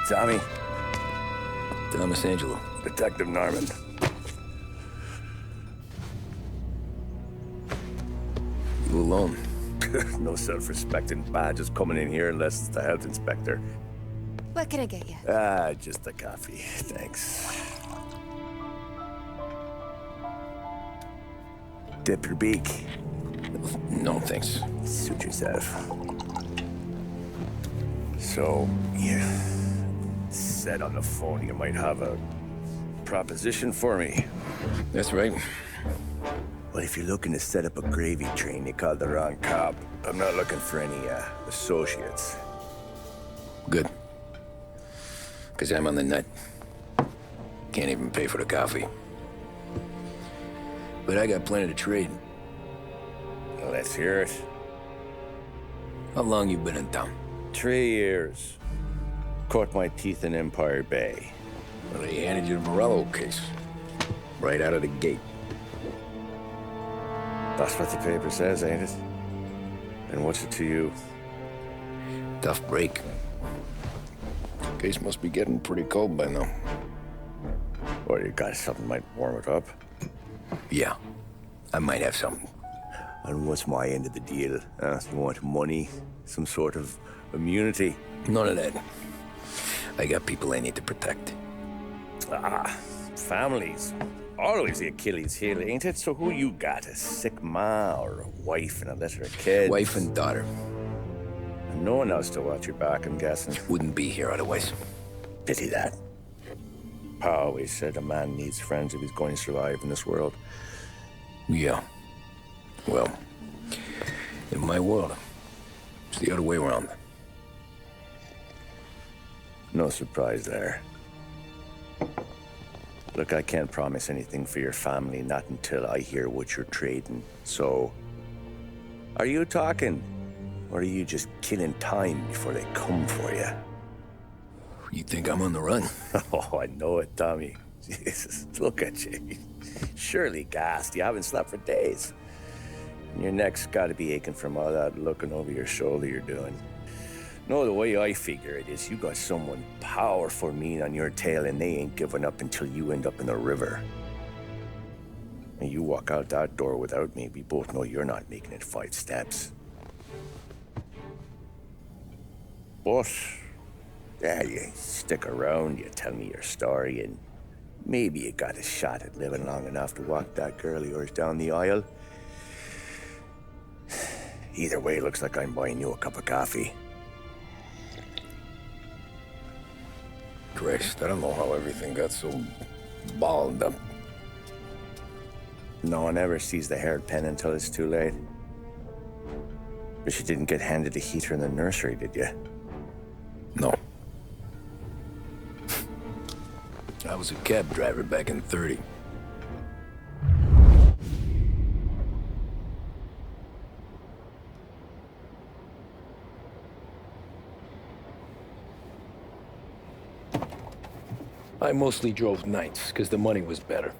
Tommy. Thomas Angelo. Detective Norman. You alone? No self-respecting badges coming in here unless it's the health inspector. What can I get you? Just a coffee. Thanks. Dip your beak. No, thanks. Suit yourself. So, you said on the phone you might have a proposition for me. That's right. Well, if you're looking to set up a gravy train, you called the wrong cop. I'm not looking for any, associates. Good. Because I'm on the nut. Can't even pay for the coffee. But I got plenty to trade. Well, let's hear it. How long you been in town? 3 years. Caught my teeth in Empire Bay. Well, they handed you the Morello case. Right out of the gate. That's what the paper says, ain't it? And what's it to you? Tough break. Case must be getting pretty cold by now. Or you got something might warm it up? Yeah, I might have something. And what's my end of the deal? You want money? Some sort of immunity? None of that. I got people I need to protect. Families. Always the Achilles heel, ain't it? So who you got? A sick ma or a wife and a litter of kids? Wife and daughter. And no one else to watch your back, I'm guessing. Wouldn't be here otherwise. Pity that. Pa always said a man needs friends if he's going to survive in this world. Yeah. Well, in my world, it's the other way around. No surprise there. Look, I can't promise anything for your family, not until I hear what you're trading. So, are you talking? Or are you just killing time before they come for you? You think I'm on the run? Oh, I know it, Tommy. Jesus, look at you. Surely gassed. You haven't slept for days. And your neck's got to be aching from all that looking over your shoulder you're doing. No, the way I figure it is you got someone powerful mean on your tail and they ain't giving up until you end up in the river. And you walk out that door without me, we both know you're not making it 5 steps. But, yeah, you stick around, you tell me your story, and maybe you got a shot at living long enough to walk that girl of yours down the aisle. Either way, looks like I'm buying you a cup of coffee. Christ, I don't know how everything got so balled up. No one ever sees the haired pen until it's too late. But you didn't get handed a heater in the nursery, did you? No. I was a cab driver back in '30. I mostly drove nights, because the money was better.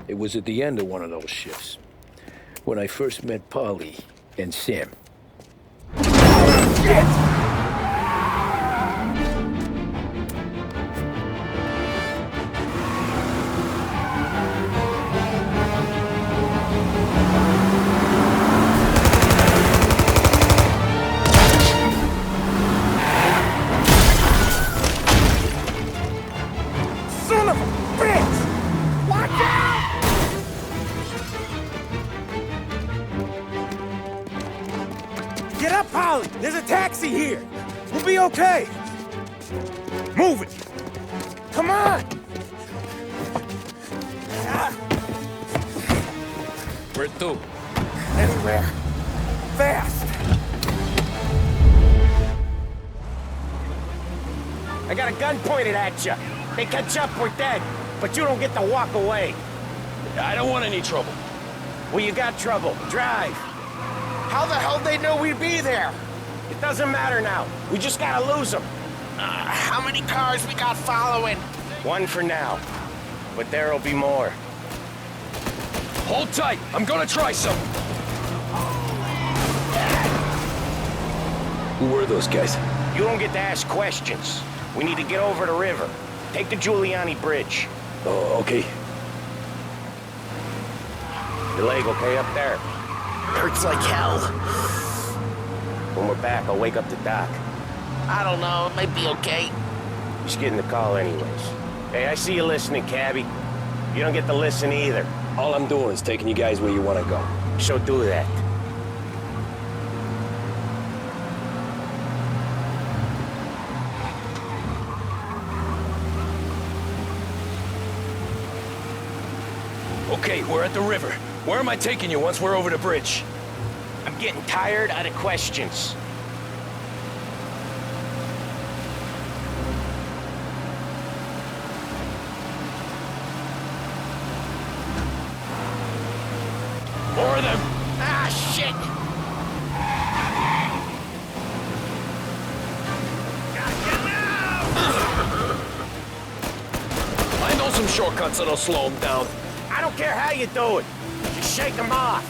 It was at the end of one of those shifts, when I first met Polly and Sam. Shit! Get up, Polly! There's a taxi here! We'll be okay! Move it! Come on! Where to? Anywhere. Fast! I got a gun pointed at you. They catch up, we're dead. But you don't get to walk away. I don't want any trouble. Well, you got trouble. Drive. How the hell they know we'd be there? It doesn't matter now. We just gotta lose them. How many cars we got following? One for now. But there'll be more. Hold tight. I'm gonna try something. Who were those guys? You don't get to ask questions. We need to get over the river. Take the Giuliani Bridge. Oh, okay. Your leg okay up there? Hurts like hell. When we're back, I'll wake up the doc. I don't know, it might be okay. Just getting the call anyways. Hey, I see you listening, cabbie. You don't get to listen either. All I'm doing is taking you guys where you want to go. So do that. Okay, we're at the river. Where am I taking you once we're over the bridge? I'm getting tired out of questions. More of them! Ah, shit! I know some shortcuts that'll slow them down. I don't care how you do it. Just shake them off.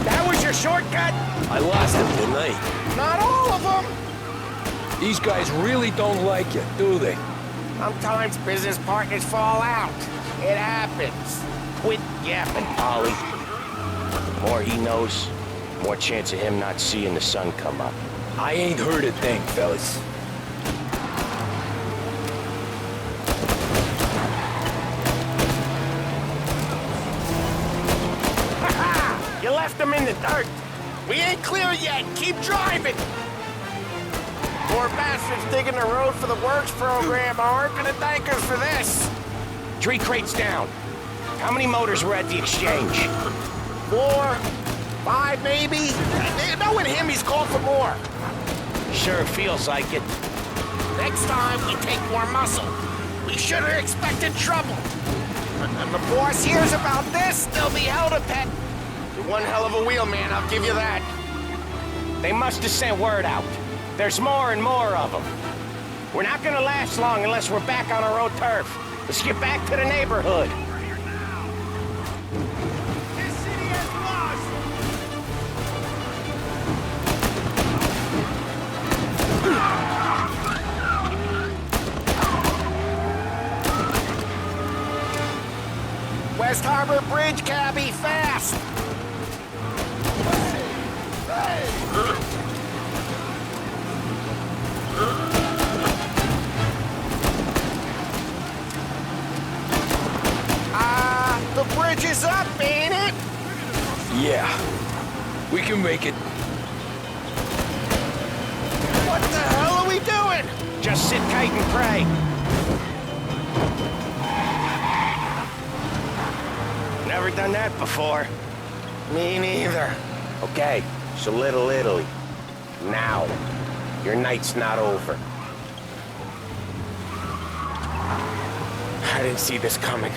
That was your shortcut? I lost them, didn't I? Not all of them. These guys really don't like you, do they? Sometimes business partners fall out. It happens. Quit yapping, Polly. The more he knows, the more chance of him not seeing the sun come up. I ain't heard a thing, fellas. You left them in the dirt. We ain't clear yet. Keep driving. Poor bastards digging the road for the works program aren't gonna thank us for this. 3 crates down. How many motors were at the exchange? 4, 5 maybe? Knowing him, he's called for more. Sure feels like it. Next time, we take more muscle. We should have expected trouble. When the boss hears about this, they'll be hell to pet. You're one hell of a wheelman, I'll give you that. They must have sent word out. There's more and more of them. We're not gonna last long unless we're back on our own turf. Let's get back to the neighborhood. This city has lost! West Harbor Bridge, cabbie, fast! The bridge is up, ain't it? Yeah, we can make it. What the hell are we doing? Just sit tight and pray. Never done that before. Me neither. Okay, so Little Italy. Now, your night's not over. I didn't see this coming.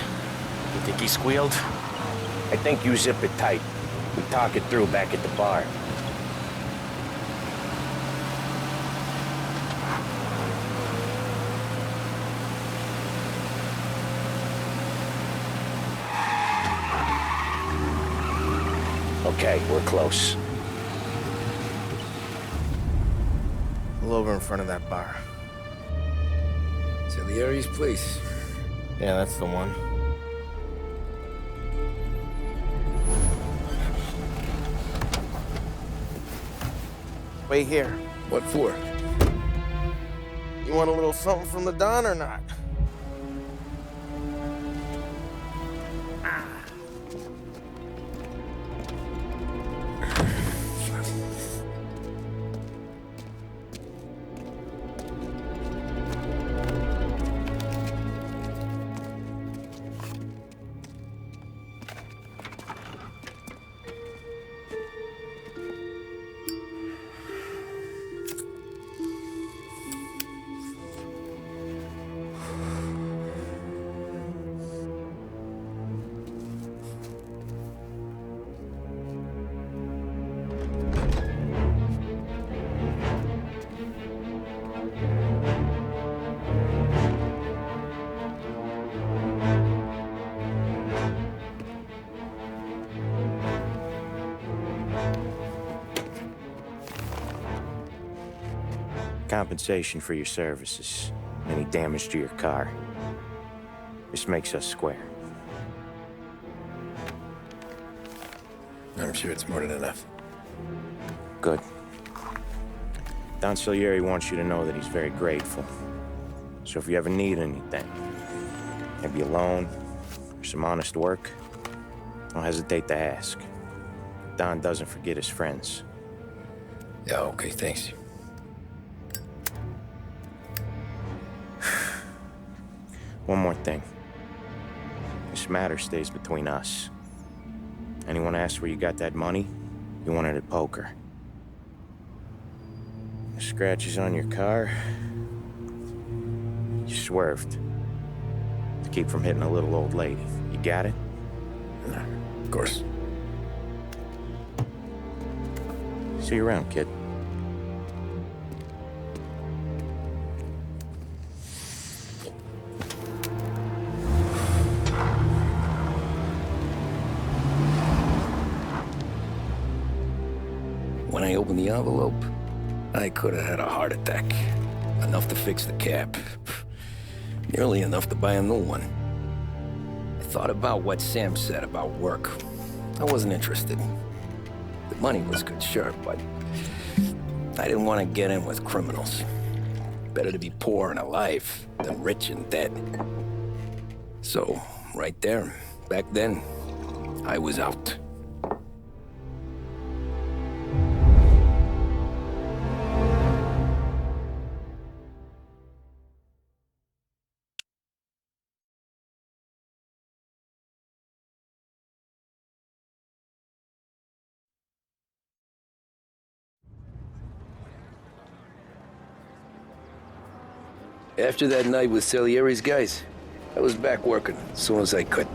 You think he squealed? I think you zip it tight. We talk it through back at the bar. Okay, we're close. Pull over in front of that bar. Salieri's place. Yeah, that's the one. Wait here. What for? You want a little something from the Don or not? compensation for your services, any damage to your car. This makes us square. I'm sure it's more than enough. Good. Don Salieri wants you to know that he's very grateful. So if you ever need anything, maybe a loan or some honest work, don't hesitate to ask. Don doesn't forget his friends. Yeah, okay, thanks. One more thing. This matter stays between us. Anyone asks where you got that money, you won it at poker. The scratches on your car, you swerved to keep from hitting a little old lady. You got it? No, of course. See you around, kid. When I opened the envelope, I could have had a heart attack. Enough to fix the cap. Nearly enough to buy a new one. I thought about what Sam said about work. I wasn't interested. The money was good, sure, but I didn't want to get in with criminals. Better to be poor and alive than rich and dead. So, right there, back then, I was out. After that night with Salieri's guys, I was back working as soon as I could.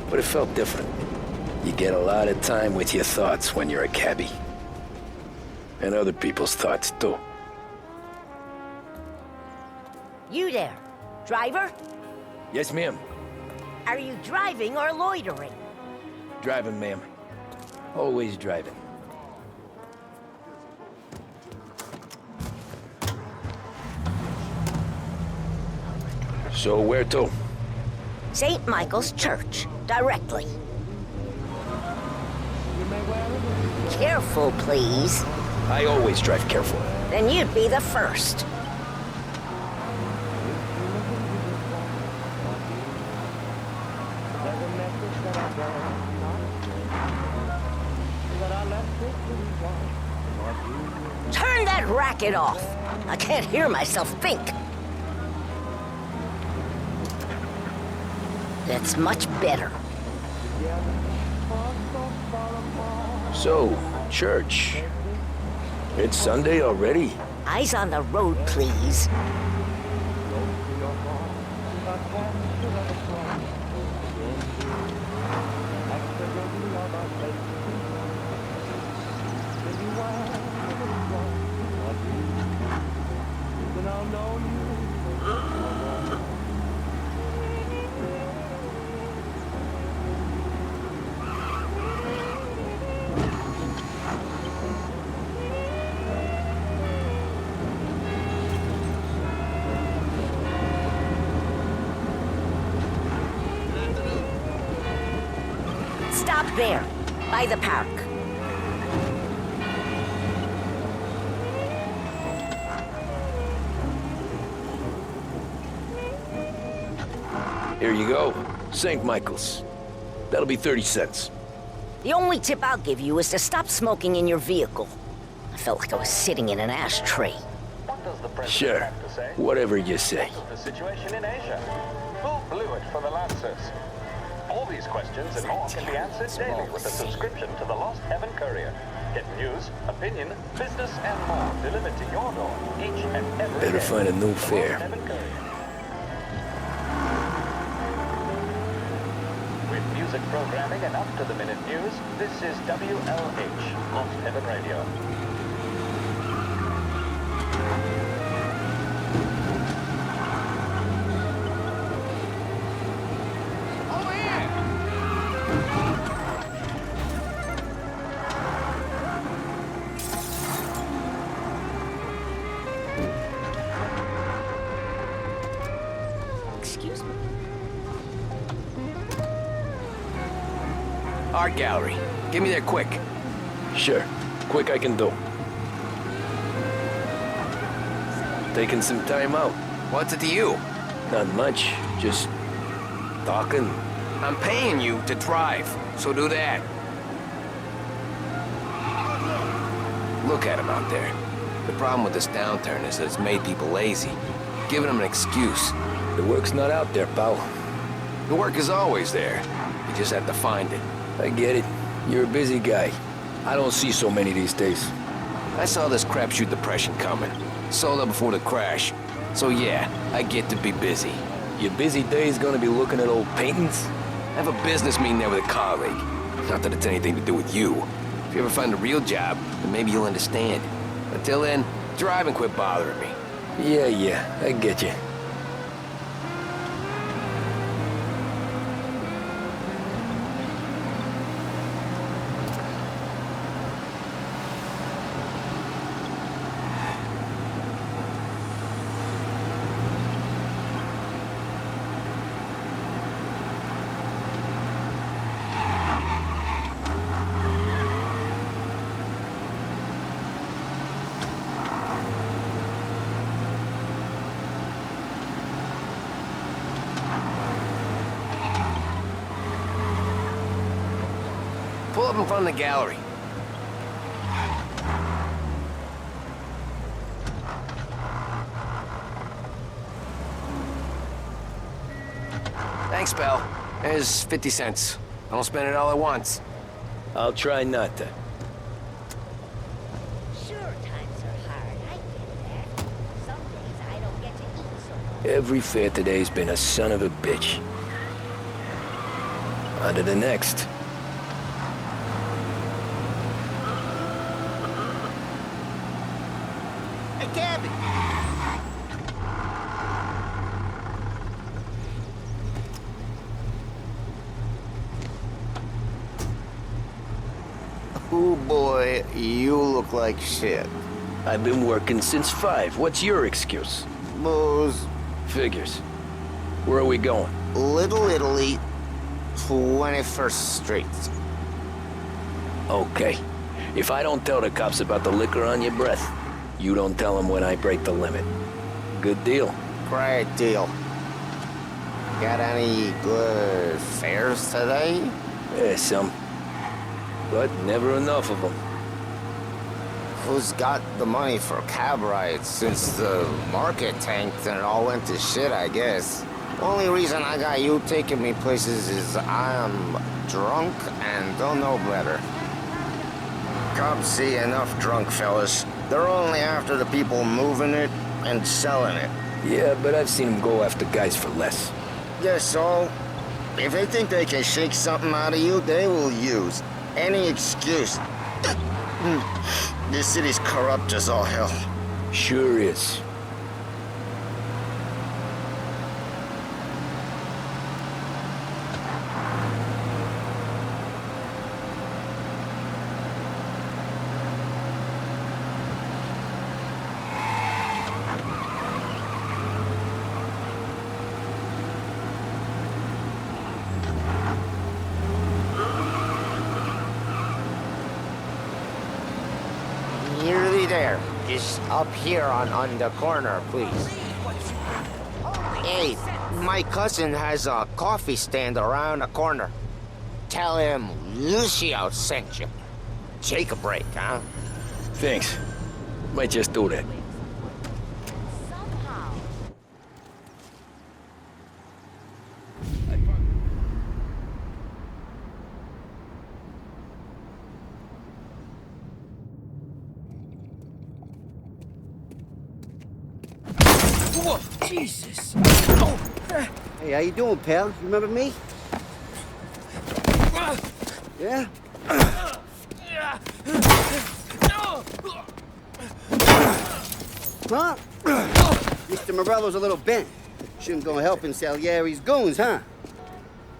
But it felt different. You get a lot of time with your thoughts when you're a cabbie. And other people's thoughts, too. You there, driver? Yes, ma'am. Are you driving or loitering? Driving, ma'am. Always driving. So where to? St. Michael's Church, directly. Careful, please. I always drive careful. Then you'd be the first. Turn that racket off. I can't hear myself think. That's much better. So, church. It's Sunday already? Eyes on the road, please. Stop there, by the park. Here you go. St. Michael's. That'll be 30 cents. The only tip I'll give you is to stop smoking in your vehicle. I felt like I was sitting in an ashtray. What does the president Sure. have to say? Whatever you say. What is the situation in Asia? Who blew it for the Lancers? All these questions and more can be answered daily with a subscription to the Lost Heaven Courier. Get news, opinion, business, and more delivered to your door each and every Better day. find a new Lost fare. Heaven Courier. With music programming and up-to-the-minute news, this is WLH, Lost Heaven Radio. Art gallery. Get me there quick. Sure. Quick I can do. Taking some time out. What's it to you? Not much. Just talking. I'm paying you to drive, so do that. Look at him out there. The problem with this downturn is that it's made people lazy, giving them an excuse. The work's not out there, pal. The work is always there. You just have to find it. I get it. You're a busy guy. I don't see so many these days. I saw this crapshoot depression coming. Sold up before the crash. So yeah, I get to be busy. Your busy day's gonna be looking at old paintings? I have a business meeting there with a colleague. Not that it's anything to do with you. If you ever find a real job, then maybe you'll understand. Until then, drive and quit bothering me. Yeah, I get you. Pull up in front of the gallery. Thanks, pal. There's 50 cents. I don't spend it all at once. I'll try not to. Sure, times are hard. I get that. Some days I don't get to eat so much. Every fair today's been a son of a bitch. On to the next. Hey, Gabby! Oh boy, you look like shit. I've been working since 5. What's your excuse? Booze. Figures. Where are we going? Little Italy, 21st Street. Okay. If I don't tell the cops about the liquor on your breath, you don't tell them when I break the limit. Good deal. Great deal. Got any good fares today? Yeah, some. But never enough of them. Who's got the money for cab rides since the market tanked and it all went to shit, I guess? Only reason I got you taking me places is I'm drunk and don't know better. Cops see enough drunk fellas. They're only after the people moving it and selling it. Yeah, but I've seen them go after guys for less. Yes, so if they think they can shake something out of you, they will use any excuse. This city's corrupt as all hell. Sure is. Nearly there. Just up here on the corner, please. Hey, my cousin has a coffee stand around the corner. Tell him Lucio sent you. Take a break, huh? Thanks. Might just do that. Somehow. Whoa, Jesus. Hey, how you doing, pal? You remember me? Yeah? Huh? Mr. Morello's a little bent. Shouldn't go helping Salieri's goons, huh?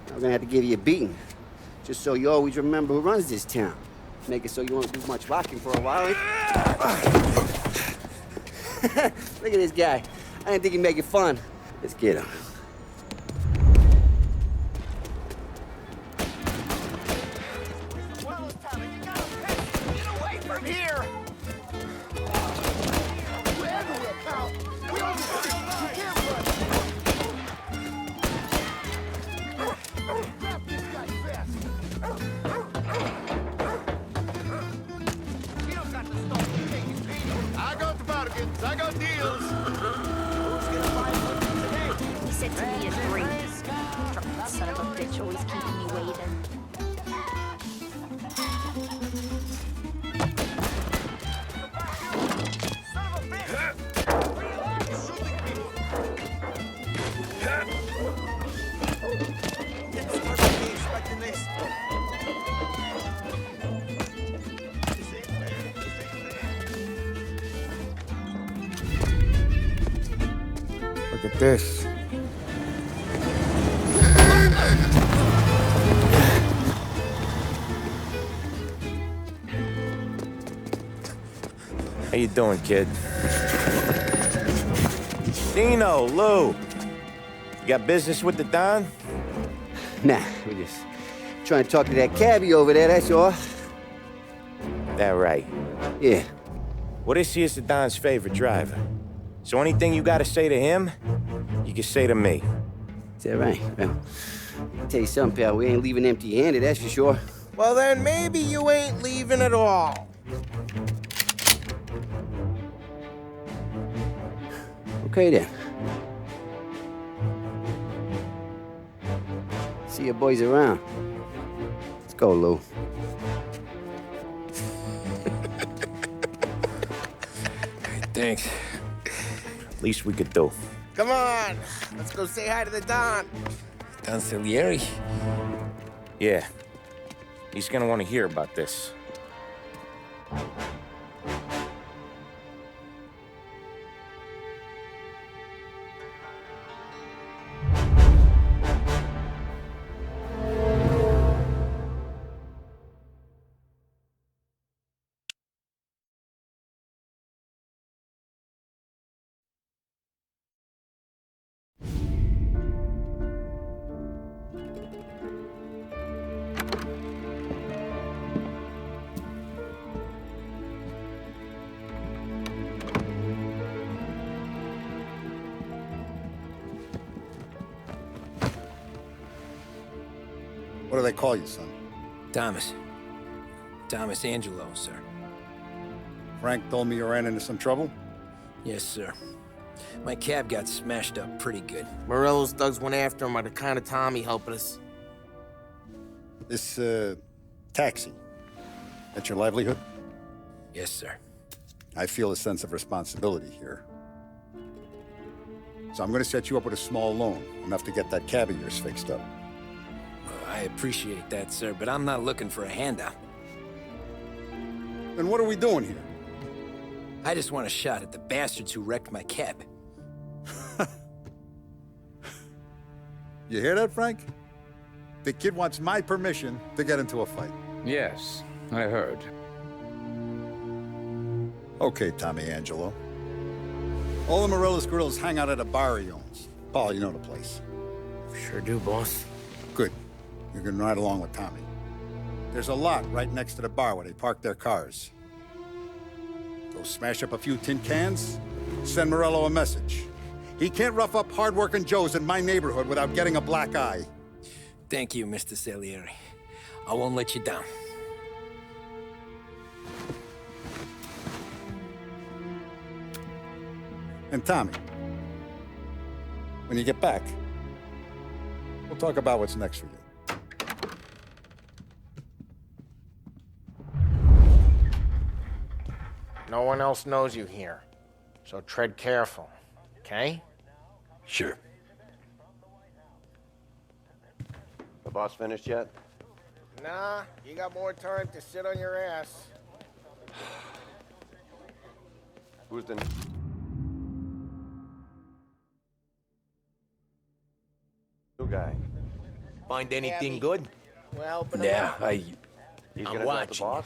I'm gonna have to give you a beating. Just so you always remember who runs this town. Make it so you won't do much rocking for a while. Look at this guy. I didn't think he'd make it fun. Let's get him. chickens. I got deals. He said to me a drink. Son of a bitch always keeping me waiting. Look at this. How you doing, kid? Dino, Lou. You got business with the Don? Nah, we're just trying to talk to that cabbie over there, that's all. That right. Yeah. Well, this here's the Don's favorite driver. So anything you gotta say to him, you can say to me. Is that right? Well, I'll tell you something, pal. We ain't leaving empty-handed, that's for sure. Well, then maybe you ain't leaving at all. Okay, then. See your boys around. Let's go, Lou. Thanks. Least we could do. Come on, let's go say hi to the Don. Don Salieri? Yeah. He's gonna want to hear about this. What do they call you, son? Thomas. Thomas Angelo, sir. Frank told me you ran into some trouble? Yes, sir. My cab got smashed up pretty good. Morello's thugs went after him by the kind of Tommy helping us. This, taxi, that's your livelihood? Yes, sir. I feel a sense of responsibility here. So I'm gonna set you up with a small loan, enough to get that cab of yours fixed up. I appreciate that, sir, but I'm not looking for a handout. Then what are we doing here? I just want a shot at the bastards who wrecked my cab. You hear that, Frank? The kid wants my permission to get into a fight. Yes, I heard. Okay, Tommy Angelo. All the Morello's girls hang out at a bar he owns. Paul, you know the place. Sure do, boss. Good. You can ride along with Tommy. There's a lot right next to the bar where they park their cars. Go smash up a few tin cans, send Morello a message. He can't rough up hard-working Joes in my neighborhood without getting a black eye. Thank you, Mr. Salieri. I won't let you down. And Tommy, when you get back, we'll talk about what's next for you. No one else knows you here, so tread careful, okay? Sure. The boss finished yet? Nah, you got more time to sit on your ass. Who's the... new guy? Find anything good? We're helping him Yeah, out. He's I'm gonna drop the watching. boss?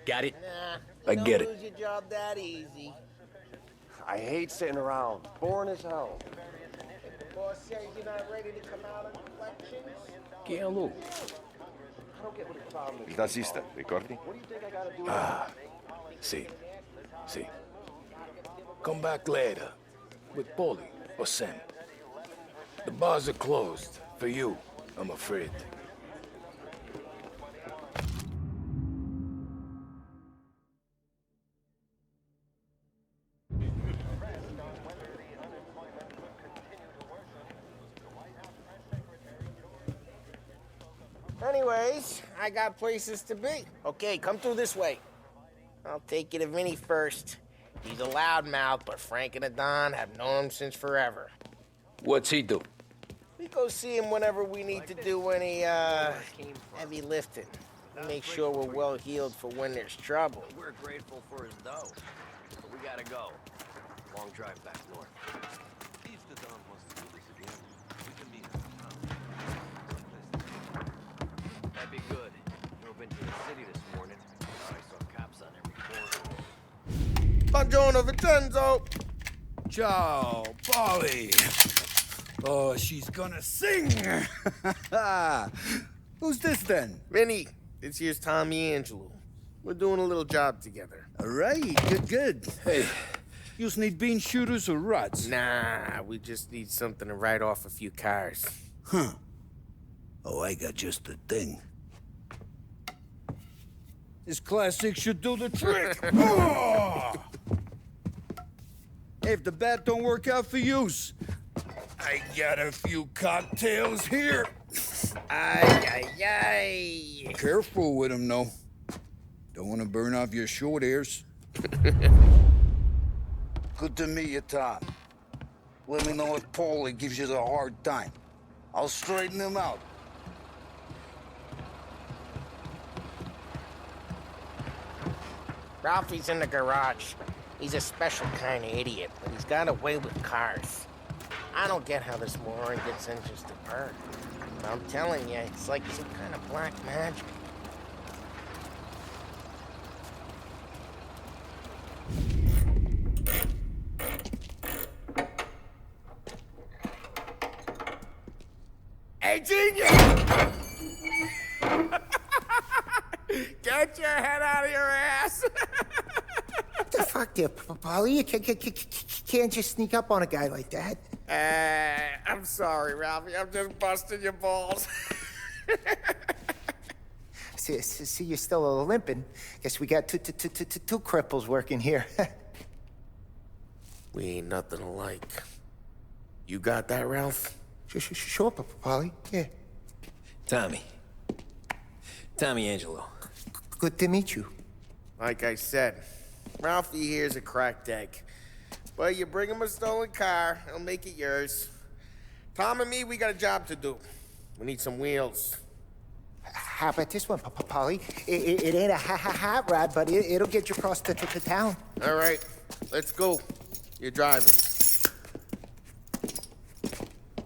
Got it? Nah, I get it. Don't lose your job that easy. I hate sitting around. Boring as hell. The boss says you're not ready to come out on collections. Che lo? I don't get what the problem is. Il tassista, ricordi? What do you think I gotta do? Sì, sì. Come back later with Polly or Sam. The bars are closed for you, I'm afraid. Anyways, I got places to be. Okay, come through this way. I'll take you to Vinny first. He's a loudmouth, but Frank and the Don have known him since forever. What's he do? We go see him whenever we need to do any, heavy lifting. We make sure we're well healed for when there's trouble. We're grateful for his dough, but we gotta go. Long drive back north. If the Don wants to do this again, we can meet him. That'd be good. Drove into the city this morning. Thought I saw cops on every corner. Buongiorno, Vincenzo! Ciao, Polly. Oh, she's gonna sing. Who's this then? Vinny, this here's Tommy Angelo. We're doing a little job together. All right, good. Hey, you need bean shooters or rods? Nah, we just need something to write off a few cars. Huh. Oh, I got just the thing. This classic should do the trick. Oh! Hey, if the bat don't work out for yous, I got a few cocktails here. Ay. Careful with them, though. Don't want to burn off your short hairs. Good to meet you, Tom. Let me know if Paulie gives you the hard time. I'll straighten him out. Ralphie's in the garage. He's a special kind of idiot, but he's got a way with cars. I don't get how this moron gets interested in her. But I'm telling you, it's like some kind of black magic. Hey, genius! Get your head out of your ass! What the fuck there, Polly? You can't just sneak up on a guy like that. I'm sorry, Ralphie. I'm just busting your balls. See, you're still limping. Guess we got two cripples working here. We ain't nothing alike. You got that, Ralph? Sure, Polly. Yeah. Tommy Angelo. Good to meet you. Like I said, Ralphie here's a cracked egg. But you bring him a stolen car, he'll make it yours. Tom and me, we got a job to do. We need some wheels. How about this one, Polly? It ain't a hot rod, but it'll get you across to town. All right, let's go. You're driving.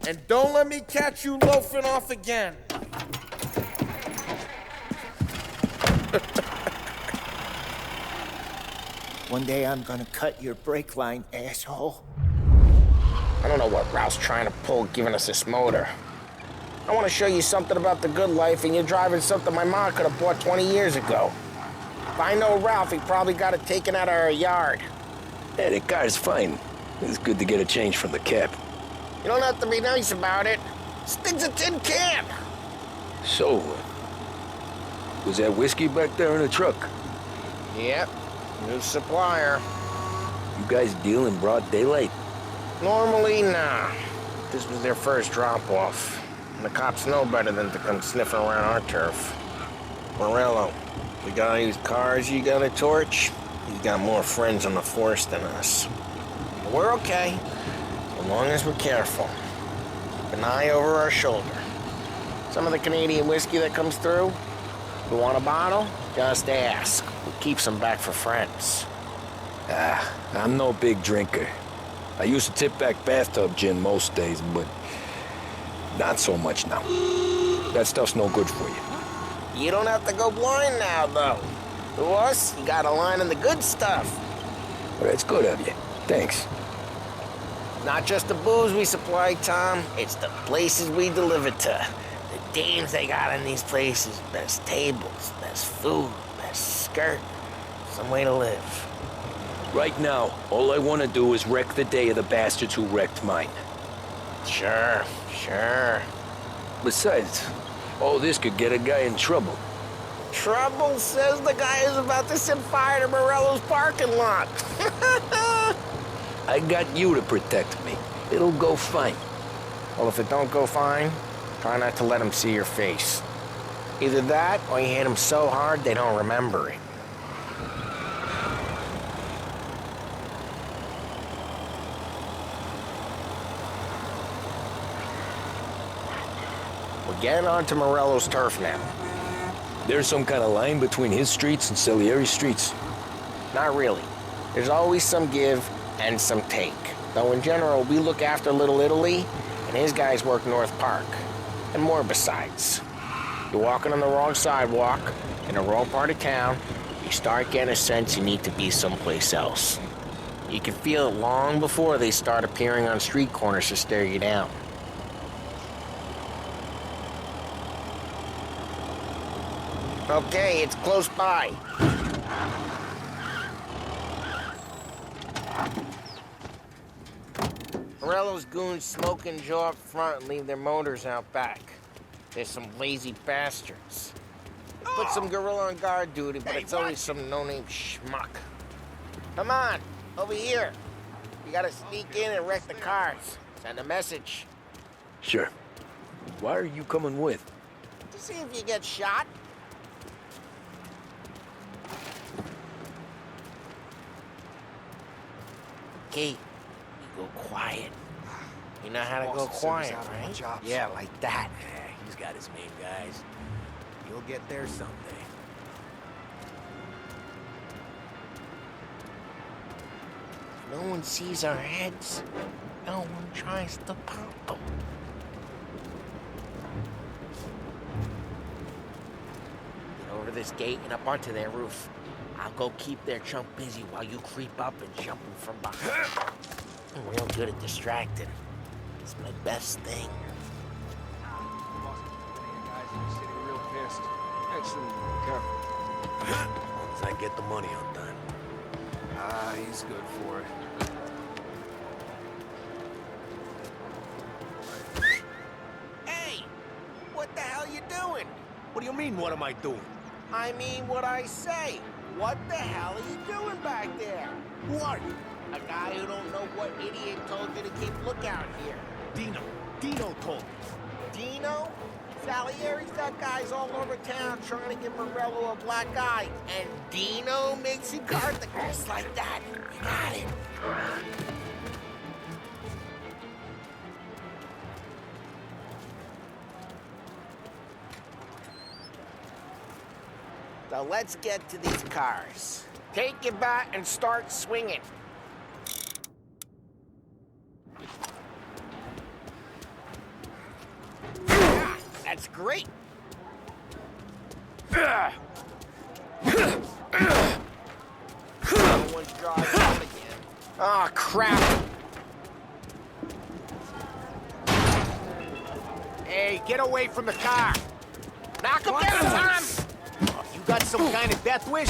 And don't let me catch you loafing off again. One day I'm gonna cut your brake line, asshole. I don't know what Ralph's trying to pull giving us this motor. I want to show you something about the good life, and you're driving something my mom could have bought 20 years ago. If I know Ralph, he probably got it taken out of our yard. Yeah, the car's fine. It's good to get a change from the cab. You don't have to be nice about it. This thing's a tin can. So, was that whiskey back there in the truck? Yep, new supplier. You guys deal in broad daylight? Normally, nah. This was their first drop-off. And the cops know better than to come sniffing around our turf. Morello, we got any cars you got a torch? He's got more friends on the force than us. But we're okay, as long as we're careful. Keep an eye over our shoulder. Some of the Canadian whiskey that comes through, if you want a bottle, just ask. We keep some back for friends. I'm no big drinker. I used to tip back bathtub gin most days, but not so much now. That stuff's no good for you. You don't have to go blind now, though. To us, you got a line in the good stuff. Well, that's good of you. Thanks. Not just the booze we supply, Tom. It's the places we deliver to. The dames they got in these places. Best tables, best food, best skirt. Some way to live. Right now, all I want to do is wreck the day of the bastards who wrecked mine. Sure. Besides, all this could get a guy in trouble. Trouble says the guy is about to set fire to Morello's parking lot. I got you to protect me. It'll go fine. Well, if it don't go fine, try not to let him see your face. Either that, or you hit them so hard they don't remember it. We're getting onto Morello's turf now. There's some kind of line between his streets and Salieri's streets? Not really. There's always some give and some take. Though in general, we look after Little Italy, and his guys work North Park. And more besides. You're walking on the wrong sidewalk, in the wrong part of town, you start getting a sense you need to be someplace else. You can feel it long before they start appearing on street corners to stare you down. Okay, it's close by. Morello's goons smoke and jaw up front and leave their motors out back. They're some lazy bastards. They put some gorilla on guard duty, but it's always some no-name schmuck. Come on, over here. You gotta sneak in and wreck the cars. Send a message. Sure. Why are you coming with? To see if you get shot. Okay, you go quiet. You know how to go quiet, right? Yeah, like that. Yeah, he's got his main guys. You'll get there someday. No one sees our heads. No one tries to pop them. Get over this gate and up onto their roof. I'll go keep their chump busy while you creep up and jump him from behind. I'm real good at distracting. It's my best thing. Actually, careful. As long as I get the money on time. Ah, he's good for it. Hey! What the hell you doing? What do you mean, what am I doing? I mean what I say. What the hell are you doing back there? Who are you? A guy who don't know what idiot told you to keep lookout here. Dino told me. Dino? Salieri's got guys all over town trying to give Morello a black eye. And Dino makes you guard the guys like that. You got it. So let's get to these cars. Take your bat and start swinging. Yeah, that's great. No one's drawing out again. Oh, crap. Hey, get away from the car! Knock him down, Tom! You got some kind of death wish?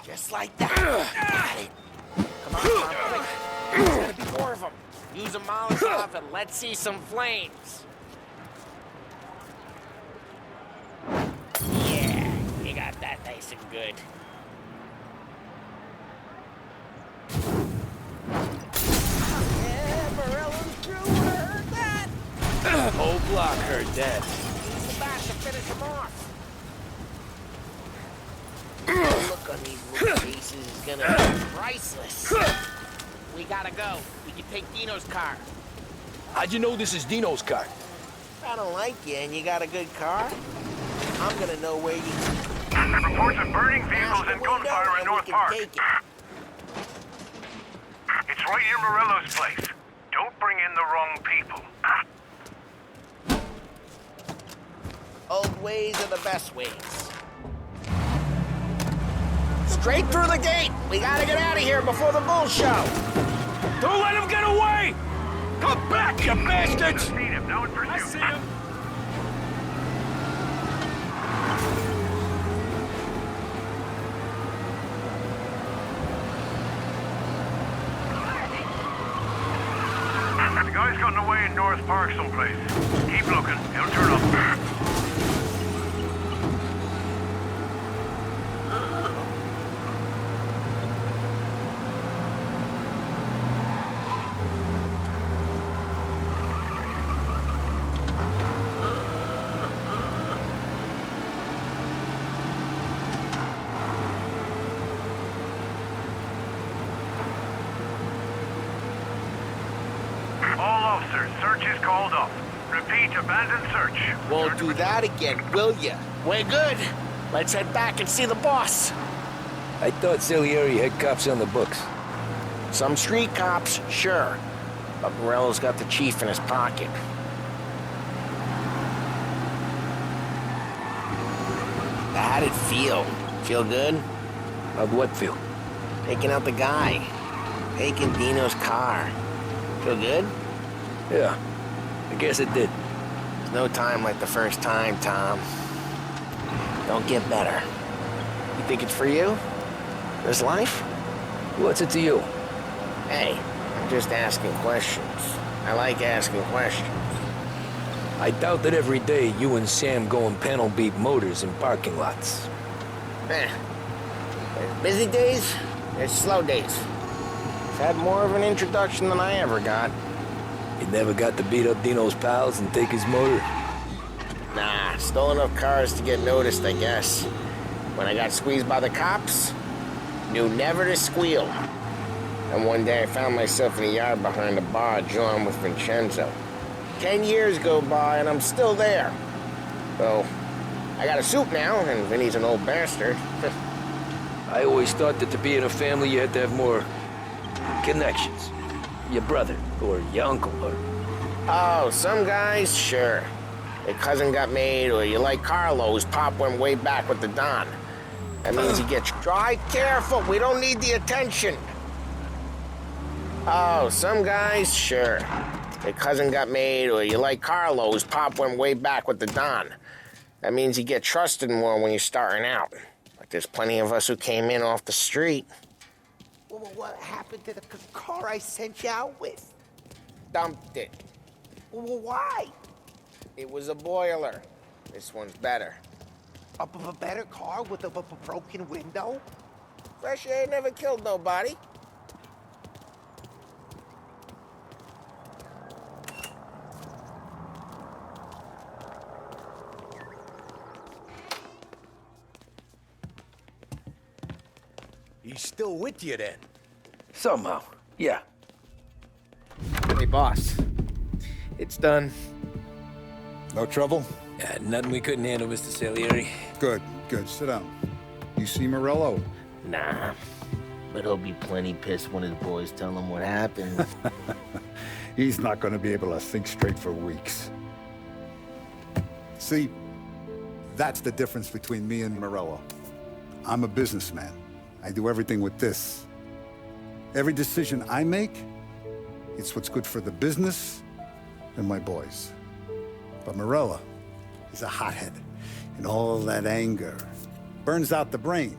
Just like that. Got it. Come on, quick. There's gonna be more of them. Use a Molotov and let's see some flames. Yeah, you got that nice and good. Yeah, Morello's crew would've heard that. Whole block heard that. Use the bat to finish him off. The look on these little faces is gonna be priceless. We gotta go. We can take Dino's car. How'd you know this is Dino's car? I don't like you and you got a good car. I'm gonna know where you... Reports of burning vehicles and gunfire in North Park. It's right near Morello's place. Don't bring in the wrong people. Old ways are the best ways. Straight through the gate! We gotta get out of here before the bull show! Don't let him get away! Come back, you bastards! See him, now in pursuit. I see him. The guy's gotten away in North Park someplace. Keep looking, he'll turn up. is called off. Repeat, abandoned search. Won't do that again, will ya? We're good. Let's head back and see the boss. I thought Salieri had cops on the books. Some street cops, sure. But Morello's got the chief in his pocket. How'd it feel? Feel good? How'd what feel? Taking out the guy. Taking Dino's car. Feel good? Yeah, I guess it did. There's no time like the first time, Tom. Don't get better. You think it's for you? This life? What's it to you? Hey, I'm just asking questions. I like asking questions. I doubt that every day you and Sam go and panel beat motors in parking lots. There's busy days, there's slow days. It's had more of an introduction than I ever got. You never got to beat up Dino's pals and take his motor? Nah, stole enough cars to get noticed, I guess. When I got squeezed by the cops, knew never to squeal. And one day I found myself in a yard behind a bar, drawing with Vincenzo. 10 years go by and I'm still there. So, I got a suit now, and Vinny's an old bastard. I always thought that to be in a family you had to have more connections. Your brother, or your uncle, or... Oh, some guys, sure. Your cousin got made, or you like Carlos, Pop went way back with the Don. That means he gets... Drive careful, we don't need the attention. Oh, some guys, sure. Your cousin got made, or you like Carlos, Pop went way back with the Don. That means you get trusted more when you're starting out. Like there's plenty of us who came in off the street. Well, what happened to the car I sent you out with? Dumped it. Well, why? It was a boiler. This one's better. A better car with a broken window? Fresh air never killed nobody. He's still with you then? Somehow, yeah. Hey, boss. It's done. No trouble? Yeah, nothing we couldn't handle, Mr. Salieri. Good, good. Sit down. You see Morello? Nah. But he'll be plenty pissed when his boys tell him what happened. He's not going to be able to think straight for weeks. See, that's the difference between me and Morello. I'm a businessman. I do everything with this. Every decision I make, it's what's good for the business and my boys. But Morello is a hothead, and all that anger burns out the brain.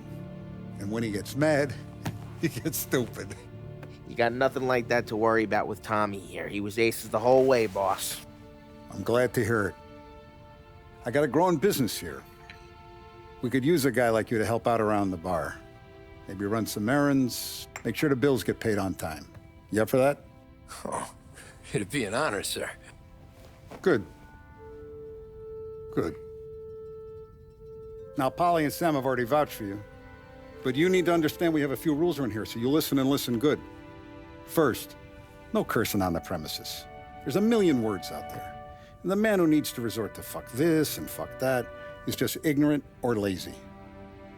And when he gets mad, he gets stupid. You got nothing like that to worry about with Tommy here. He was aces the whole way, boss. I'm glad to hear it. I got a growing business here. We could use a guy like you to help out around the bar. Maybe run some errands, make sure the bills get paid on time. You up for that? Oh, it'd be an honor, sir. Good. Good. Now, Polly and Sam have already vouched for you. But you need to understand we have a few rules around here, so you listen and listen good. First, no cursing on the premises. There's a million words out there. And the man who needs to resort to fuck this and fuck that is just ignorant or lazy.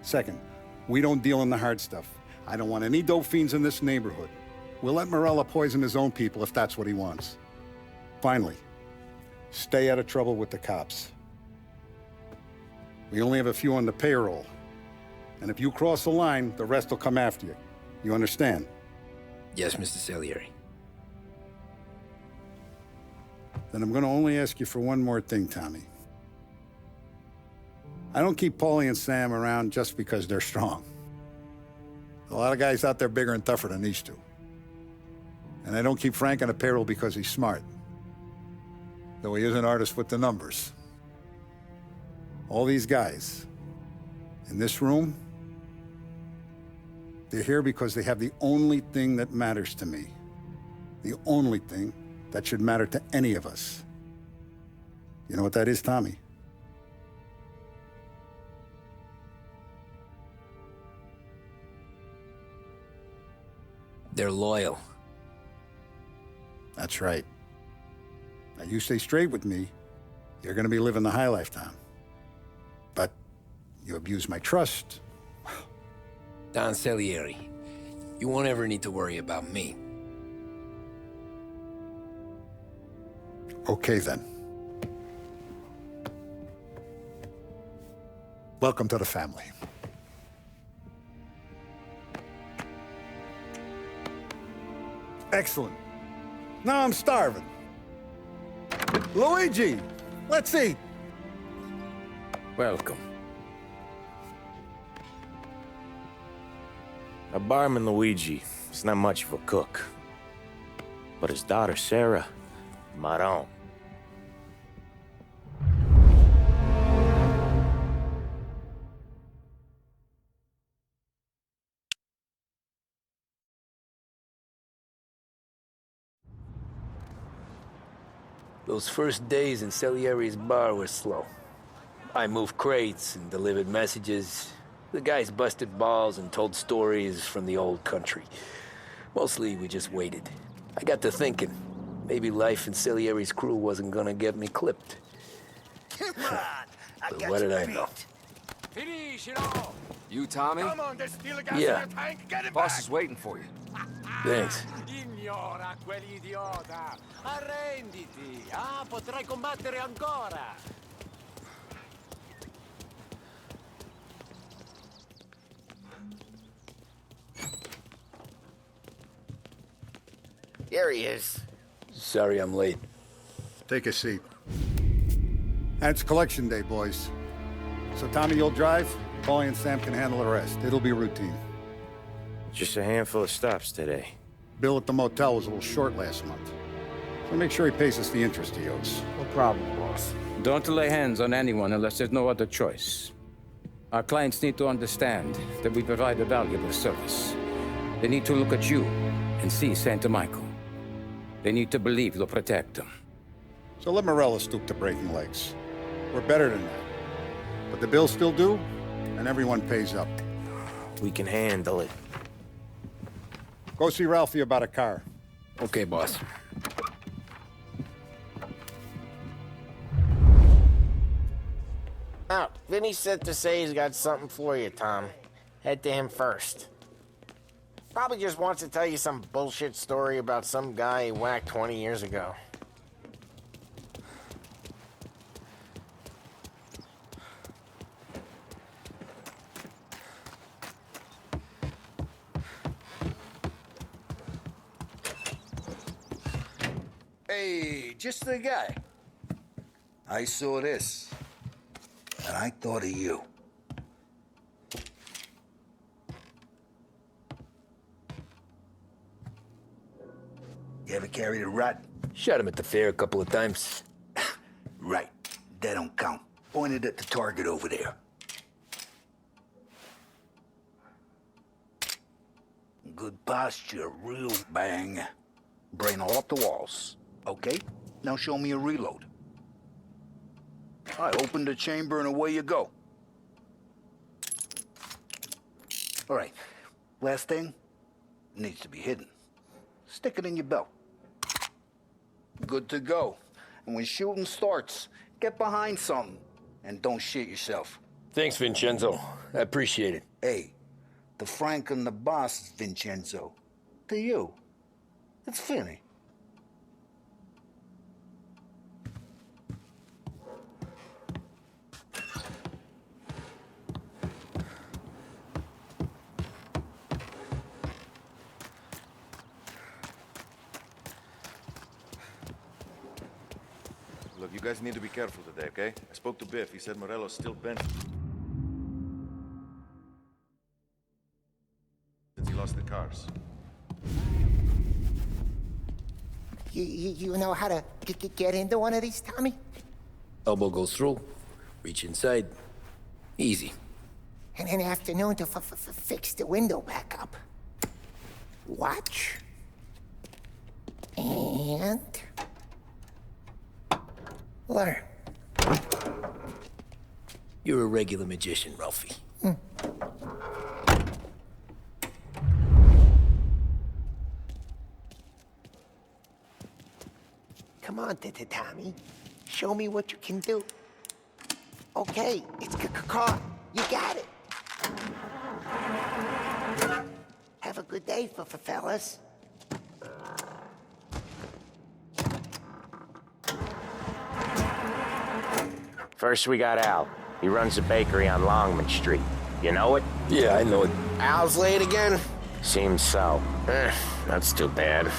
Second, we don't deal in the hard stuff. I don't want any dope fiends in this neighborhood. We'll let Morello poison his own people if that's what he wants. Finally, stay out of trouble with the cops. We only have a few on the payroll. And if you cross the line, the rest will come after you. You understand? Yes, Mr. Salieri. Then I'm gonna only ask you for one more thing, Tommy. I don't keep Paulie and Sam around just because they're strong. A lot of guys out there bigger and tougher than these two. And I don't keep Frank on the payroll because he's smart. Though he is an artist with the numbers. All these guys in this room, they're here because they have the only thing that matters to me. The only thing that should matter to any of us. You know what that is, Tommy? They're loyal. That's right. Now, you stay straight with me, you're gonna be living the high life, Tom. But you abuse my trust. Don Salieri, you won't ever need to worry about me. Okay, then. Welcome to the family. Excellent. Now I'm starving. Luigi, let's eat. Welcome. Our barman Luigi is not much of a cook. But his daughter Sarah, Maron. Those first days in Salieri's bar were slow. I moved crates and delivered messages. The guys busted balls and told stories from the old country. Mostly, we just waited. I got to thinking, maybe life in Salieri's crew wasn't gonna get me clipped. Come on! But what did I know? Finish it all! You, Tommy? Come on, there's still a gas Yeah. in your tank. Get it Boss back. is waiting for you. Thanks. Ignora quell'idiota! Arrenditi! Ah, potrai combattere ancora! Here he is. Sorry I'm late. Take a seat. And it's collection day, boys. So Tommy, you'll drive. Paulie and Sam can handle the rest. It'll be routine. Just a handful of stops today. Bill at the motel was a little short last month. So make sure he pays us the interest he owes. No problem, boss. Don't lay hands on anyone unless there's no other choice. Our clients need to understand that we provide a valuable service. They need to look at you and see Santa Michael. They need to believe you'll protect them. So let Morella stoop to breaking legs. We're better than that. But the bills still due, and everyone pays up. We can handle it. Go see Ralphie about a car. Okay, boss. Oh, Vinny said to say he's got something for you, Tom. Head to him first. Probably just wants to tell you some bullshit story about some guy he whacked 20 years ago. Hey, just the guy. I saw this, and I thought of you. You ever carried a rat? Shot him at the fair a couple of times. Right. That don't count. Pointed at the target over there. Good posture, real bang. Brain all up the walls. Okay, now show me a reload. I open the chamber and away you go. All right, last thing, needs to be hidden. Stick it in your belt. Good to go. And when shooting starts, get behind something and don't shit yourself. Thanks, Vincenzo. I appreciate it. Hey, the Frank and the boss is Vincenzo. To you, it's Finny. Look, you guys need to be careful today, okay? I spoke to Biff. He said Morello's still bent since he lost the cars. You know how to get into one of these, Tommy? Elbow goes through, reach inside. Easy. And an afternoon to fix the window back up. Watch. And... learn. You're a regular magician, Ralphie. Come Come on, Tommy. Show me what you can do. Okay, it's car. You got it. Have a good day, fellas. First, we got Al. He runs a bakery on Longman Street. You know it? Yeah, I know it. Al's late again? Seems so. That's too bad.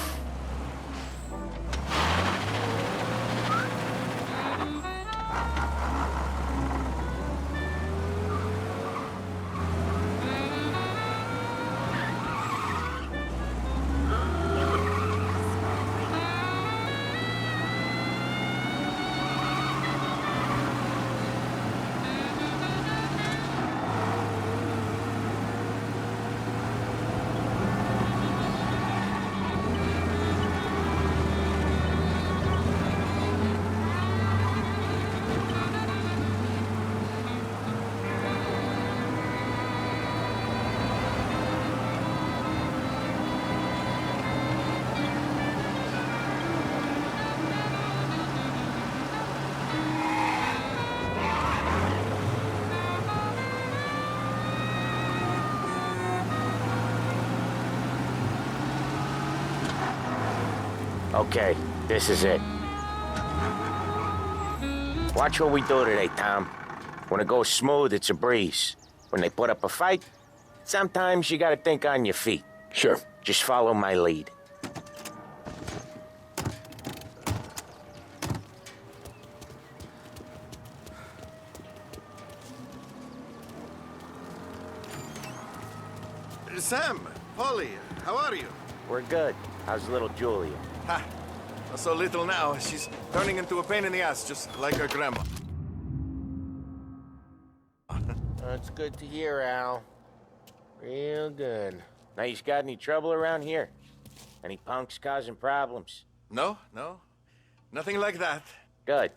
Okay, this is it. Watch what we do today, Tom. When it goes smooth, it's a breeze. When they put up a fight, sometimes you gotta think on your feet. Sure. Just follow my lead. Sam, Polly, how are you? We're good. How's little Julia? Ha! Not so little now. She's turning into a pain in the ass, just like her grandma. That's good to hear, Al. Real good. Now, you got any trouble around here? Any punks causing problems? No. Nothing like that. Good.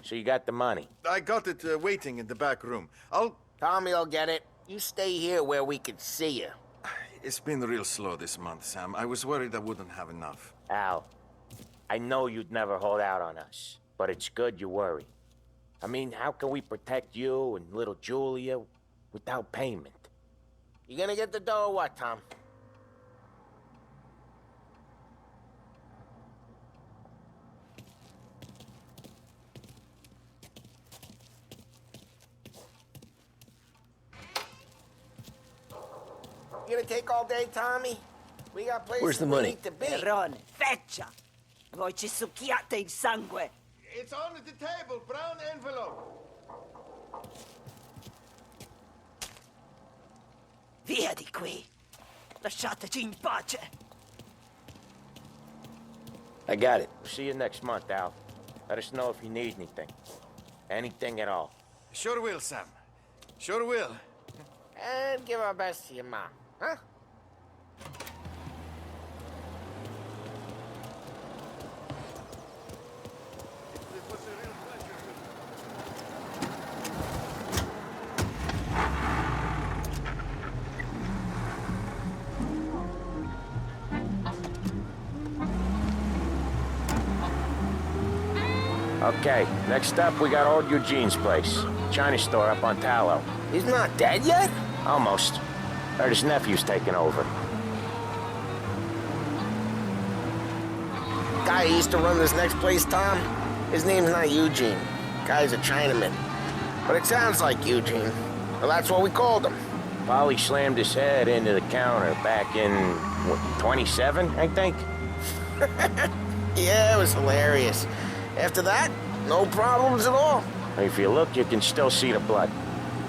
So you got the money? I got it waiting in the back room. Tommy'll get it. You stay here where we can see you. It's been real slow this month, Sam. I was worried I wouldn't have enough. Al, I know you'd never hold out on us, but it's good you worry. I mean, how can we protect you and little Julia without payment? You gonna get the dough or what, Tom? You gonna take all day, Tommy? We got places Where's the we money? need to be. Perrone, feccia! Voi ci succhiate il sangue! It's on the table, brown envelope. Via di qui! Lasciateci in pace! I got it. See you next month, Al. Let us know if you need anything. Anything at all. Sure will, Sam. Sure will. And give our best to your mom, huh? Okay, next up, we got old Eugene's place. China store up on Tallow. He's not dead yet? Almost. Heard his nephew's taking over. Guy who used to run this next place, Tom, his name's not Eugene. Guy's a Chinaman. But it sounds like Eugene. Well, that's what we called him. Polly slammed his head into the counter back in, what, 27, I think? Yeah, it was hilarious. After that, no problems at all. If you look, you can still see the blood.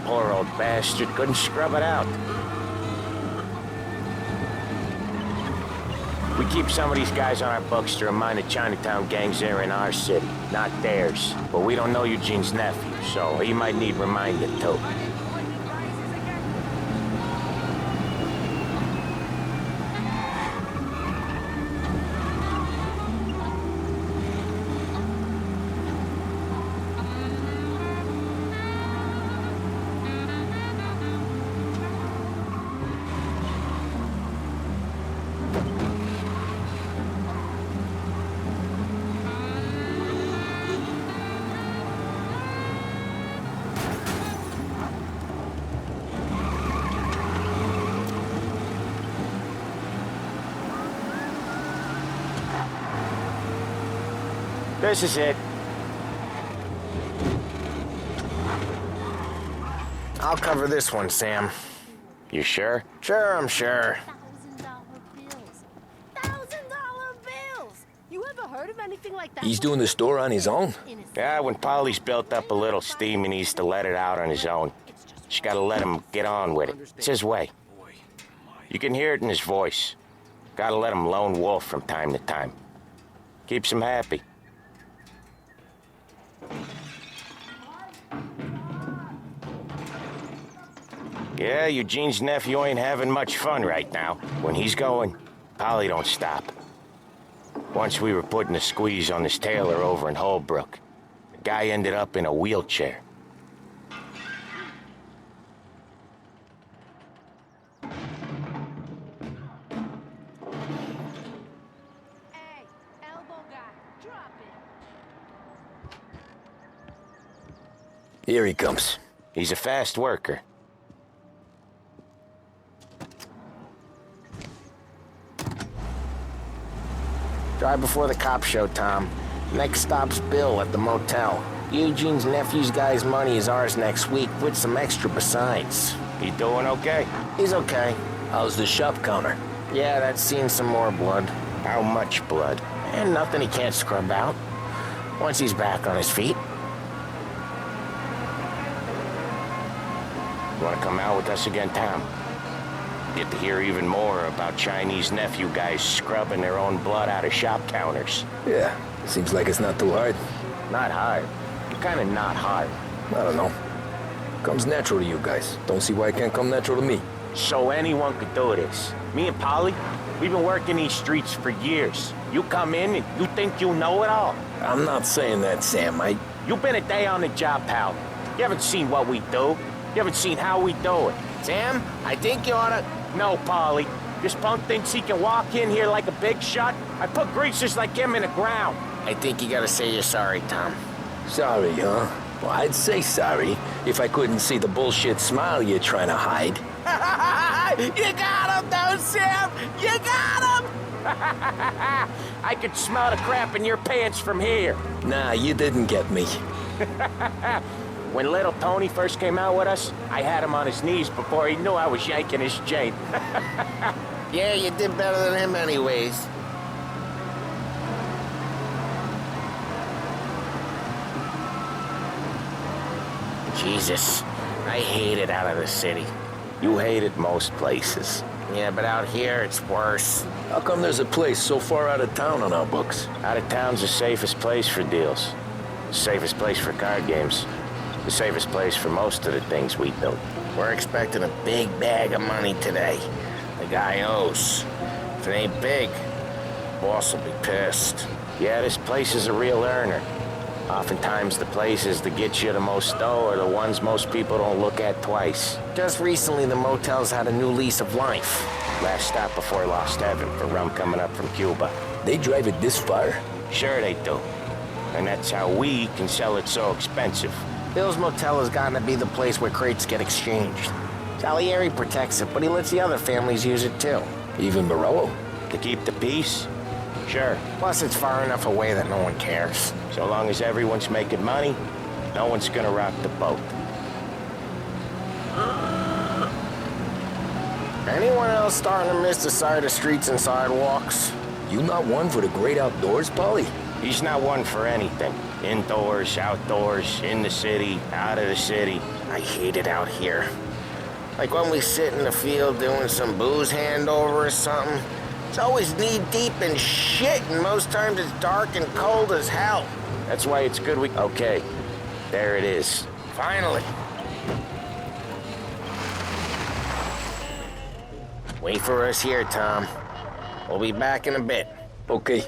Poor old bastard couldn't scrub it out. We keep some of these guys on our books to remind the Chinatown gangs they're in our city, not theirs. But we don't know Eugene's nephew, so he might need reminded too. This is it. I'll cover this one, Sam. You sure? Sure, I'm sure. You ever heard of anything like that? He's doing the store on his own? Yeah, when Polly's built up a little steam, he needs to let it out on his own. Just gotta let him get on with it. It's his way. You can hear it in his voice. Gotta let him lone wolf from time to time. Keeps him happy. Yeah, Eugene's nephew ain't having much fun right now. When he's going, Polly don't stop. Once we were putting a squeeze on this tailor over in Holbrook. The guy ended up in a wheelchair. Here he comes. He's a fast worker. Drive before the cops show, Tom. Next stop's Bill at the motel. Eugene's nephew's guy's money is ours next week, with some extra besides. He doing okay? He's okay. How's the shop counter? Yeah, that's seen some more blood. How much blood? And nothing he can't scrub out. Once he's back on his feet. You want to come out with us again, Tom? Get to hear even more about Chinese nephew guys scrubbing their own blood out of shop counters. Yeah, seems like it's not too hard. Not hard. Kind of not hard. I don't know. Comes natural to you guys. Don't see why it can't come natural to me. So anyone could do this. Me and Polly, we've been working these streets for years. You come in and you think you know it all. I'm not saying that, Sam. You've been a day on the job, pal. You haven't seen what we do. You haven't seen how we do it. Sam, I think you oughta... No, Polly. This punk thinks he can walk in here like a big shot. I put greasers like him in the ground. I think you gotta say you're sorry, Tom. Sorry, huh? Well, I'd say sorry if I couldn't see the bullshit smile you're trying to hide. You got him, though, Sam! You got him! I could smell the crap in your pants from here. Nah, you didn't get me. When little Tony first came out with us, I had him on his knees before he knew I was yanking his chain. Yeah, you did better than him anyways. Jesus, I hate it out of the city. You hate it most places. Yeah, but out here, it's worse. How come there's a place so far out of town on our books? Out of town's the safest place for deals. The safest place for card games. The safest place for most of the things we do. We're expecting a big bag of money today. The guy owes. If it ain't big, boss will be pissed. Yeah, this place is a real earner. Oftentimes the places that get you the most dough are the ones most people don't look at twice. Just recently the motel's had a new lease of life. Last stop before Lost Heaven for rum coming up from Cuba. They drive it this far? Sure they do. And that's how we can sell it so expensive. Bill's Motel has gotten to be the place where crates get exchanged. Salieri protects it, but he lets the other families use it too. Even Morello? To keep the peace? Sure. Plus it's far enough away that no one cares. So long as everyone's making money, no one's gonna rock the boat. Anyone else starting to miss the side of streets and sidewalks? You not one for the great outdoors, Polly? He's not one for anything. Indoors, outdoors, in the city, out of the city. I hate it out here. Like when we sit in the field doing some booze handover or something. It's always knee-deep in shit, and most times it's dark and cold as hell. That's why it's good we... Okay, there it is. Finally. Wait for us here, Tom. We'll be back in a bit. Okay.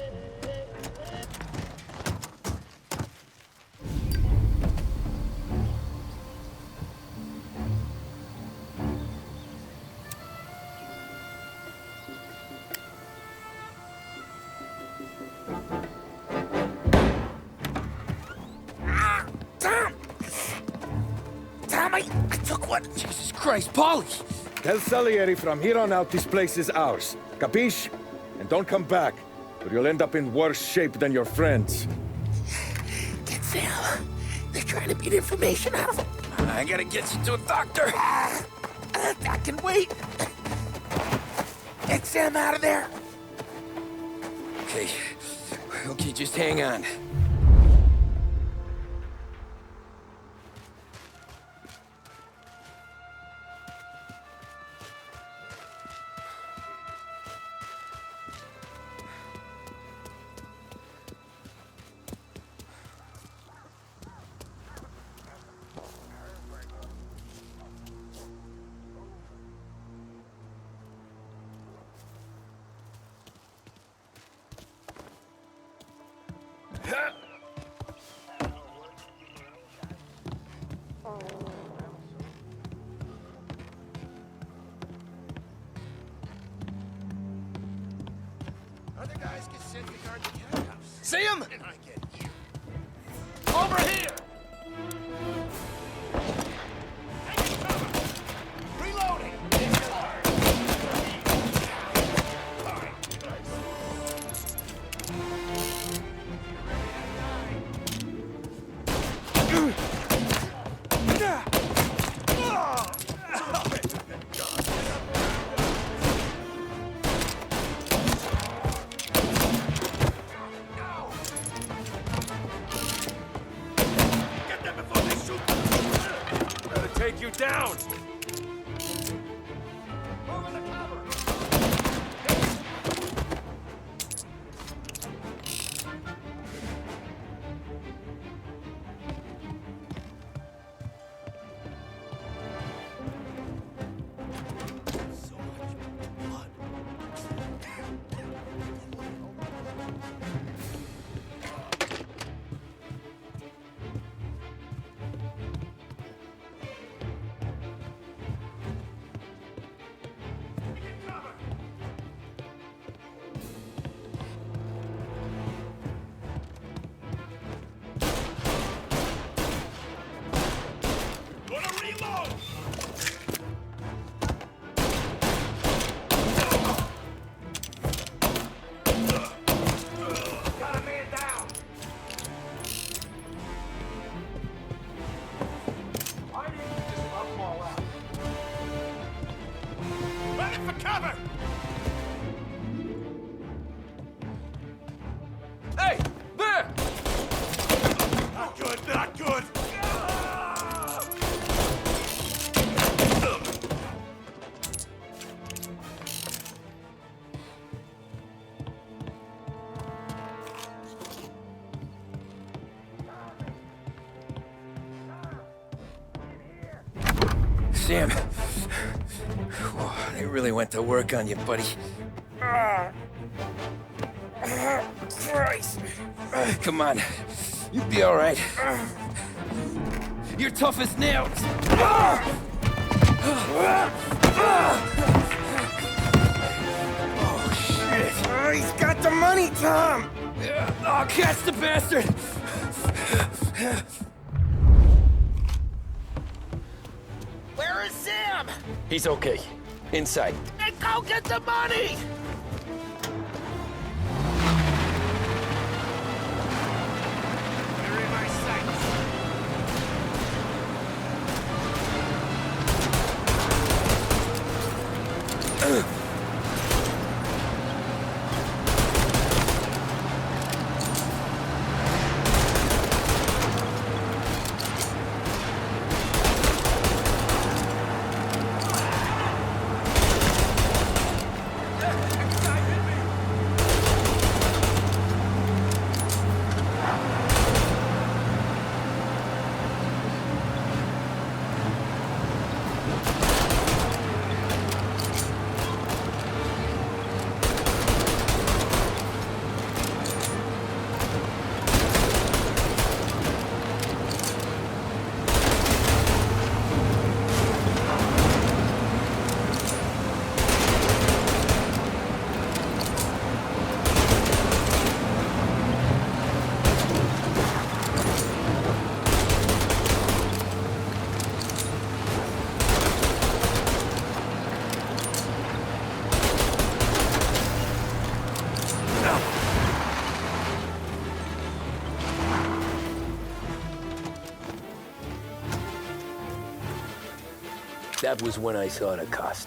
Jesus Christ, Polly! Tell Salieri from here on out this place is ours. Capiche? And don't come back, or you'll end up in worse shape than your friends. Sam, they're trying to beat information out of him. I gotta get you to a doctor. I can wait. Get Sam out of there. Okay, just hang on. Other guys get sent to guard the courthouse. See him? And I get you. Over here! Reloading! Take you down! Hey! There! Not good, not good! Sam. Whoa, they really went to work on you, buddy. Christ. Come on. You'll be all right. You're tough as nails. Oh, shit. Oh, he's got the money, Tom. Oh, catch the bastard. Where is Sam? He's okay. Inside. Then go get the money! They're in my sights. That was when I saw the cost.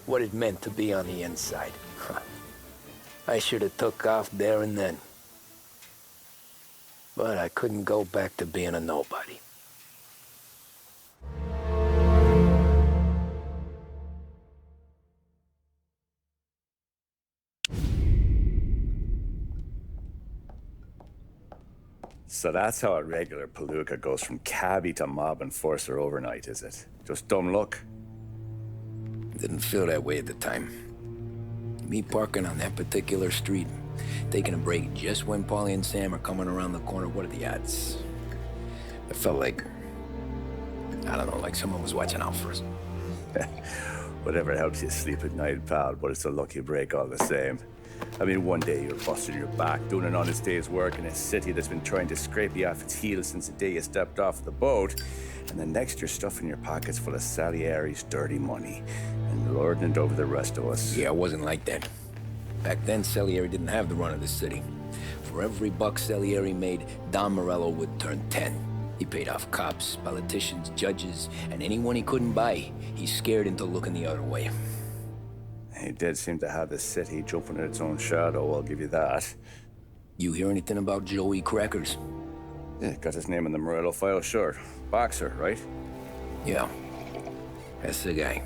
What it meant to be on the inside. I should have took off there and then. But I couldn't go back to being a nobody. So that's how a regular palooka goes from cabbie to mob enforcer overnight, is it? Just dumb luck? Didn't feel that way at the time. Me parking on that particular street, taking a break just when Paulie and Sam are coming around the corner, what are the odds? I felt like, I don't know, like someone was watching out for us. Whatever helps you sleep at night, pal, but it's a lucky break all the same. I mean, one day you're busting your back, doing an honest day's work in a city that's been trying to scrape you off its heels since the day you stepped off the boat, and the next you're stuffing your pockets full of Salieri's dirty money and lording it over the rest of us. Yeah, it wasn't like that. Back then, Salieri didn't have the run of the city. For every buck Salieri made, Don Morello would turn 10. He paid off cops, politicians, judges, and anyone he couldn't buy, he scared into looking the other way. He did seem to have the city jumping at its own shadow, I'll give you that. You hear anything about Joey Crackers? Yeah, got his name in the Morello file, sure. Boxer, right? Yeah, that's the guy.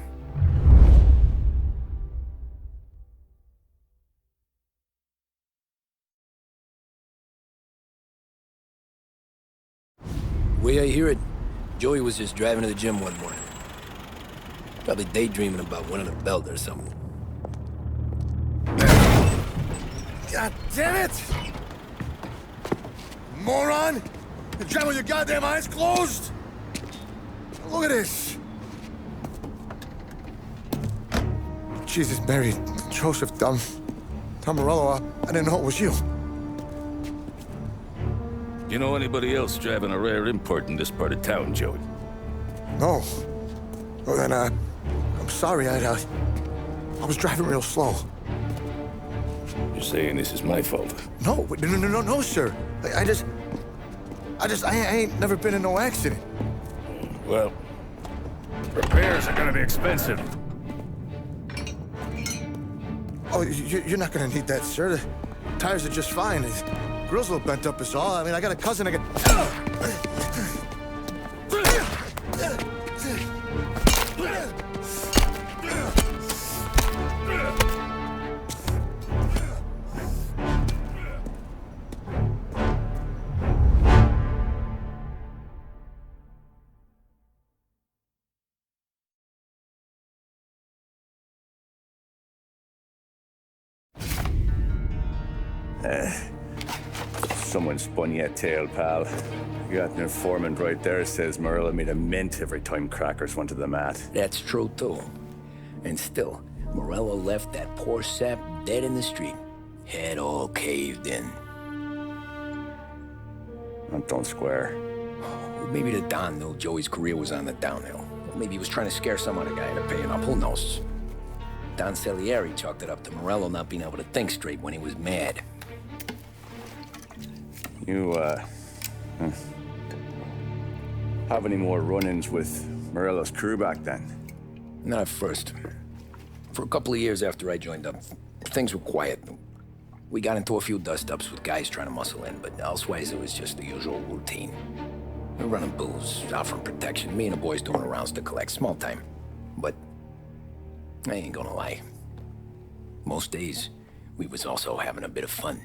Way I hear it, Joey was just driving to the gym one morning. Probably daydreaming about winning a belt or something. God damn it! Moron! You're driving with your goddamn eyes closed! Look at this! Jesus, Mary, Joseph, Tom Morello, I didn't know it was you. You know anybody else driving a rare import in this part of town, Joey? No. Well, then, I'm sorry, I was driving real slow. You're saying this is my fault? No, sir. I ain't never been in no accident. Well, repairs are gonna be expensive. Oh, you're not gonna need that, sir. The tires are just fine. The grill's a little bent up is all. I mean, I got a cousin I Someone spun you a tail, pal. You got an informant right there says Morello made a mint every time Crackers went to the mat. That's true, too. And still, Morello left that poor sap dead in the street. Head all caved in. Don't square. Maybe the Don knew Joey's career was on the downhill. Maybe he was trying to scare some other guy into paying up. Who knows? Don Salieri chalked it up to Morello not being able to think straight when he was mad. You, have any more run-ins with Morello's crew back then? Not at first. For a couple of years after I joined up, things were quiet. We got into a few dust-ups with guys trying to muscle in, but elsewise it was just the usual routine. We're running booze, offering protection, me and the boys doing rounds to collect, small time. But I ain't gonna lie. Most days, we was also having a bit of fun.